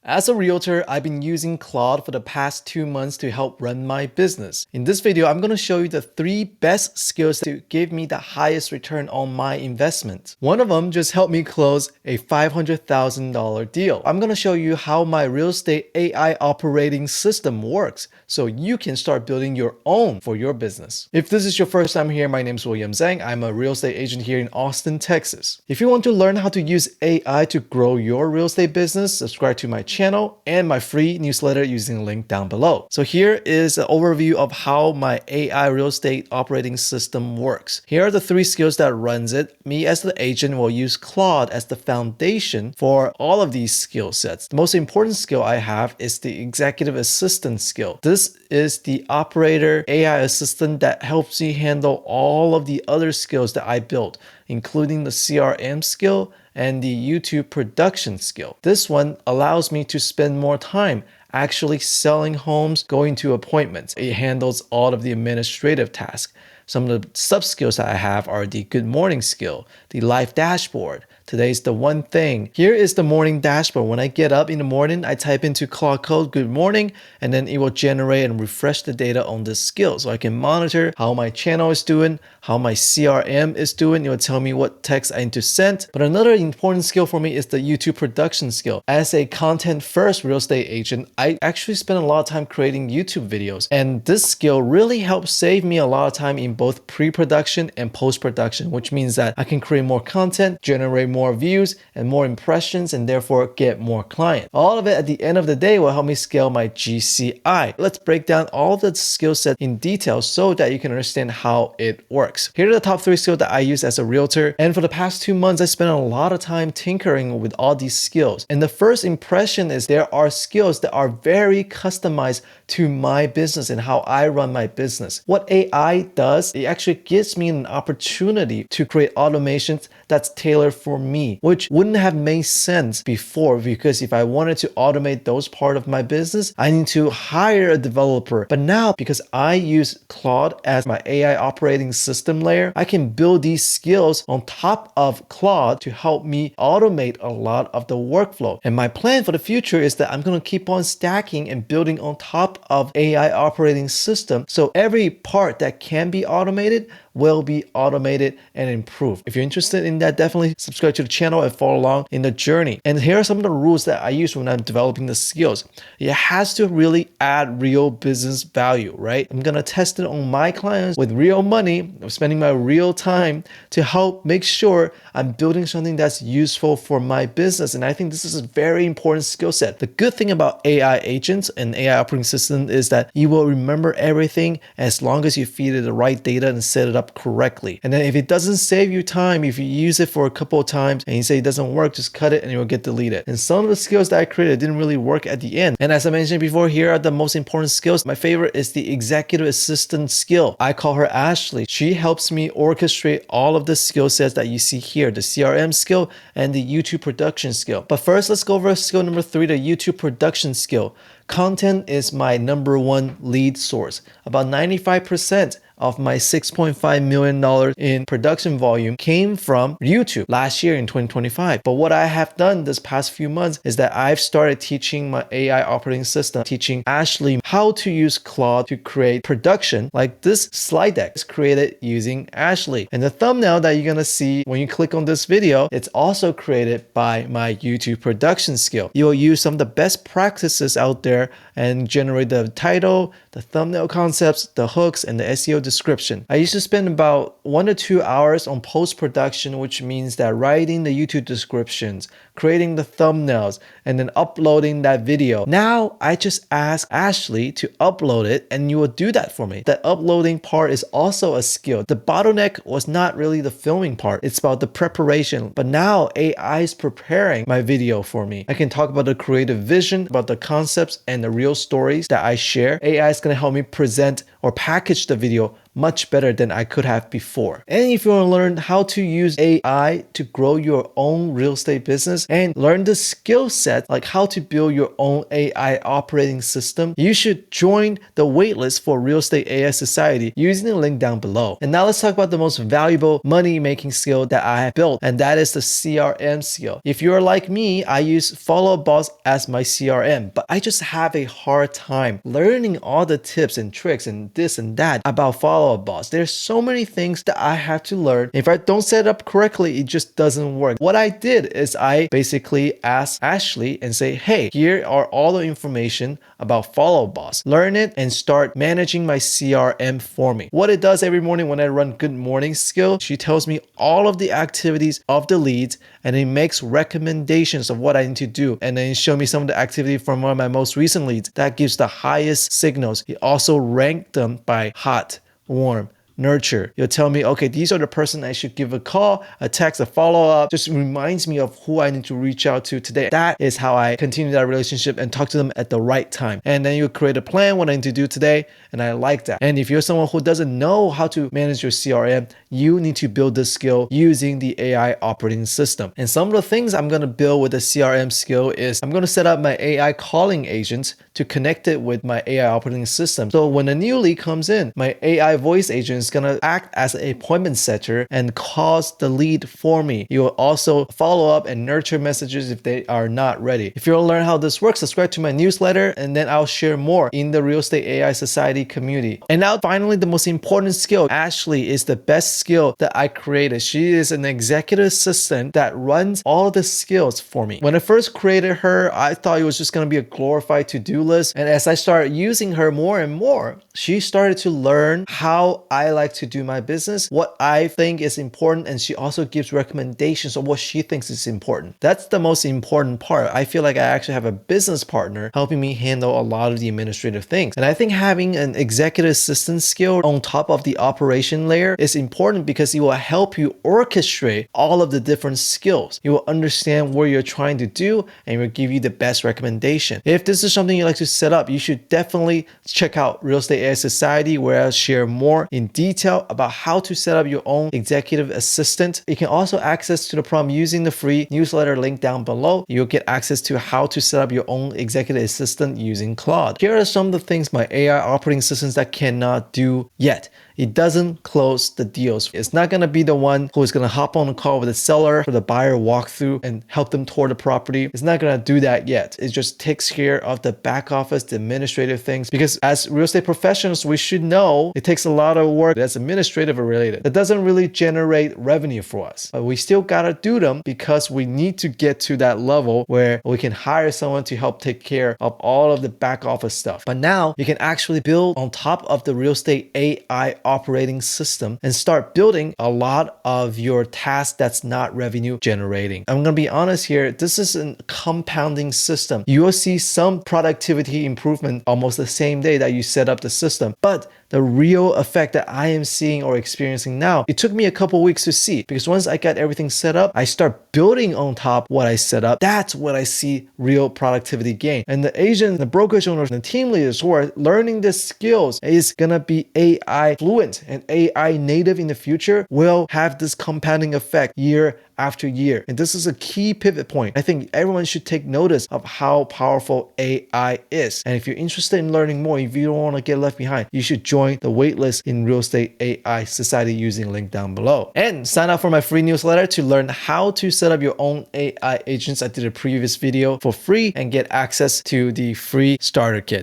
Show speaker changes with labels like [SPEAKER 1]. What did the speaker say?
[SPEAKER 1] As a realtor, I've been using Claude for the past 2 months to help run my business. In this video, I'm going to show you the 3 best skills to give me the highest return on my investment. One of them just helped me close a $500,000 deal. I'm going to show you how my real estate AI operating system works so you can start building your own for your business. If this is your first time here, my name is William Zhang. I'm a real estate agent here in Austin, Texas. If you want to learn how to use AI to grow your real estate business, subscribe to my channel and my free newsletter using the link down below. So here is an overview of how my AI real estate operating system works. Here are the 3 skills that runs it. Me as the agent will use Claude as the foundation for all of these skill sets. The most important skill I have is the executive assistant skill. This is the operator AI assistant that helps me handle all of the other skills that I built, including the CRM skill and the YouTube production skill. This one allows me to spend more time actually selling homes, going to appointments. It handles all of the administrative tasks. Some of the sub skills that I have are the good morning skill, the live dashboard. Today's the one thing. Here is the morning dashboard. When I get up in the morning, I type into Claude Code good morning, and then it will generate and refresh the data on this skill. So I can monitor how my channel is doing, how my CRM is doing. It will tell me what text I need to send. But another important skill for me is the YouTube production skill. As a content first real estate agent, I actually spend a lot of time creating YouTube videos. And this skill really helps save me a lot of time in both pre-production and post-production, which means that I can create more content, generate more views and more impressions, and therefore get more clients. All of it at the end of the day will help me scale my GCI. Let's break down all the skill set in detail so that you can understand how it works. Here are the top 3 skills that I use as a realtor. And for the past 2 months, I spent a lot of time tinkering with all these skills. And the first impression is there are skills that are very customized to my business and how I run my business. What AI does, it actually gives me an opportunity to create automations that's tailored for me, which wouldn't have made sense before, because if I wanted to automate those part of my business, I need to hire a developer. But now, because I use Claude as my AI operating system layer, I can build these skills on top of Claude to help me automate a lot of the workflow. And my plan for the future is that I'm going to keep on stacking and building on top of AI operating system, so every part that can be automated will be automated and improved. If you're interested in that, definitely subscribe to the channel and follow along in the journey. And here are some of the rules that I use when I'm developing the skills. It has to really add real business value, right? I'm gonna test it on my clients with real money. I'm spending my real time to help make sure I'm building something that's useful for my business. And I think this is a very important skill set. The good thing about AI agents and AI operating system is that you will remember everything as long as you feed it the right data and set it up correctly. And then if it doesn't save you time, if you use it for a couple of times and you say it doesn't work, just cut it and it will get deleted. And some of the skills that I created didn't really work at the end. And as I mentioned before, here are the most important skills. My favorite is the executive assistant skill. I call her Ashley. She helps me orchestrate all of the skill sets that you see here, the CRM skill and the YouTube production skill. But first, let's go over skill number 3, the YouTube production skill. Content is my number 1 lead source. About 95% of my $6.5 million in production volume came from YouTube last year in 2025. But what I have done this past few months is that I've started teaching my AI operating system, teaching Ashley how to use Claude to create production. Like this slide deck is created using Ashley. And the thumbnail that you're gonna see when you click on this video, it's also created by my YouTube production skill. You'll use some of the best practices out there and generate the title, the thumbnail concepts, the hooks, and the SEO description. I used to spend about 1 to 2 hours on post-production, which means that writing the YouTube descriptions, creating the thumbnails, and then uploading that video. Now I just ask Ashley to upload it and you will do that for me. That uploading part is also a skill. The bottleneck was not really the filming part. It's about the preparation. But now AI is preparing my video for me. I can talk about the creative vision, about the concepts and the real stories that I share. AI is going to help me present or package the video much better than I could have before. And if you want to learn how to use AI to grow your own real estate business and learn the skill set, like how to build your own AI operating system, you should join the waitlist for Real Estate AI Society using the link down below. And now let's talk about the most valuable money-making skill that I have built, and that is the CRM skill. If you're like me, I use Follow Up Boss as my CRM, but I just have a hard time learning all the tips and tricks and this and that about Follow Up Boss. There's so many things that I have to learn. If I don't set it up correctly, it just doesn't work. What I did is I basically asked Ashley and say, hey, here are all the information about Follow Up Boss. Learn it and start managing my CRM for me. What it does every morning when I run Good Morning Skill, she tells me all of the activities of the leads and it makes recommendations of what I need to do. And then show me some of the activity from one of my most recent leads that gives the highest signals. It also ranked them by hot, warm, nurture. You'll tell me, okay, these are the person I should give a call, a text, a follow-up. Just reminds me of who I need to reach out to today. That is how I continue that relationship and talk to them at the right time. And then you create a plan, what I need to do today. And I like that. And if you're someone who doesn't know how to manage your CRM, you need to build this skill using the AI operating system. And some of the things I'm going to build with the CRM skill is I'm going to set up my AI calling agent to connect it with my AI operating system. So when a new lead comes in, my AI voice agent is going to act as an appointment setter and calls the lead for me. You will also follow up and nurture messages if they are not ready. If you want to learn how this works, subscribe to my newsletter and then I'll share more in the Real Estate AI Society community. And now finally, the most important skill. Ashley is the best skill that I created. She is an executive assistant that runs all the skills for me. When I first created her, I thought it was just going to be a glorified to-do list. And as I started using her more and more, she started to learn how I like to do my business, what I think is important, and she also gives recommendations of what she thinks is important. That's the most important part. I feel like I actually have a business partner helping me handle a lot of the administrative things. And I think having an executive assistant skill on top of the operation layer is important because it will help you orchestrate all of the different skills. You will understand what you're trying to do and it will give you the best recommendation. If this is something you like to set up, you should definitely check out Real Estate AI Society, where I'll share more in detail about how to set up your own executive assistant. You can also access to the program using the free newsletter link down below. You'll get access to how to set up your own executive assistant using Claude. Here are some of the things my AI operating systems that cannot do yet. It doesn't close the deals. It's not going to be the one who is going to hop on a call with the seller for the buyer walkthrough and help them tour the property. It's not going to do that yet. It just takes care of the back office, the administrative things, because as real estate professionals, we should know it takes a lot of work that's administrative related. That doesn't really generate revenue for us, but we still got to do them because we need to get to that level where we can hire someone to help take care of all of the back office stuff. But now you can actually build on top of the real estate AI operating system and start building a lot of your tasks that's not revenue generating. I'm going to be honest here. This is a compounding system. You will see some productivity improvement almost the same day that you set up the system. But the real effect that I am seeing or experiencing now, it took me a couple weeks to see, because once I got everything set up, I start building on top what I set up. That's what I see real productivity gain. And the agents, the brokerage owners, and the team leaders who are learning the skills is gonna be AI fluent and AI native in the future will have this compounding effect year after year. And this is a key pivot point. I think everyone should take notice of how powerful AI is. And if you're interested in learning more, if you don't want to get left behind, you should join the waitlist in Real Estate AI Society using the link down below. And sign up for my free newsletter to learn how to set up your own AI agents. I did a previous video for free and get access to the free starter kit.